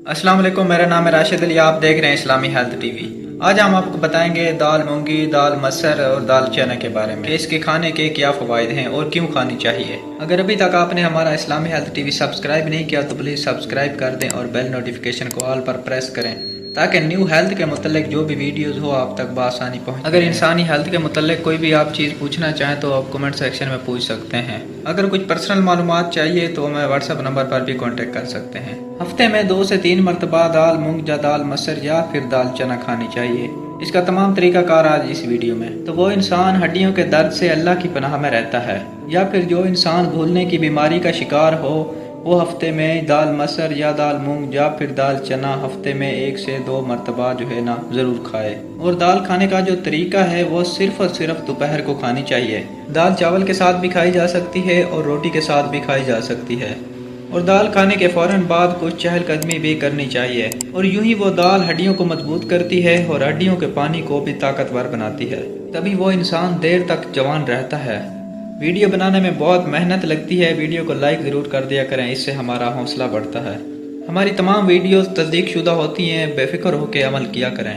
अस्सलाम वालेकुम, मेरा नाम है राशिद अली। आप देख रहे हैं इस्लामी हेल्थ टीवी। आज हम आपको बताएंगे दाल मूंगी, दाल मसर और दाल चना के बारे में कि इसके खाने के क्या फ़वाइद हैं और क्यों खानी चाहिए। अगर अभी तक आपने हमारा इस्लामी हेल्थ टीवी सब्सक्राइब नहीं किया तो प्लीज़ सब्सक्राइब कर दें और बेल नोटिफिकेशन को ऑल पर प्रेस करें ताकि न्यू हेल्थ के मुतल्लिक जो भी वीडियोस हो आप तक बआसानी पहुँच। अगर इंसानी हेल्थ के मुतल्लिक कोई भी आप चीज़ पूछना चाहें तो आप कमेंट सेक्शन में पूछ सकते हैं। अगर कुछ पर्सनल मालूमात चाहिए तो हमें व्हाट्सएप नंबर पर भी कॉन्टेक्ट कर सकते हैं। हफ्ते में 2 से 3 मरतबा दाल मूंग या दाल मसर या फिर दाल चना खानी चाहिए। इसका तमाम तरीकाकार आज इस वीडियो में। तो वो इंसान हड्डियों के दर्द से अल्लाह की पनाह में रहता है या फिर जो इंसान भूलने की बीमारी का शिकार हो वो हफ्ते में दाल मसर या दाल मूंग या फिर दाल चना हफ्ते में 1 से 2 मरतबा जो है ना ज़रूर खाए। और दाल खाने का जो तरीका है वो सिर्फ और सिर्फ दोपहर को खानी चाहिए। दाल चावल के साथ भी खाई जा सकती है और रोटी के साथ भी खाई जा सकती है। और दाल खाने के फौरन बाद कुछ चहलकदमी भी करनी चाहिए। और यूं ही वो दाल हड्डियों को मजबूत करती है और हड्डियों के पानी को भी ताकतवर बनाती है, तभी वो इंसान देर तक जवान रहता है। वीडियो बनाने में बहुत मेहनत लगती है। वीडियो को लाइक ज़रूर कर दिया करें, इससे हमारा हौसला बढ़ता है। हमारी तमाम वीडियोस तस्दीक शुदा होती हैं, बेफिक्र होकर अमल किया करें।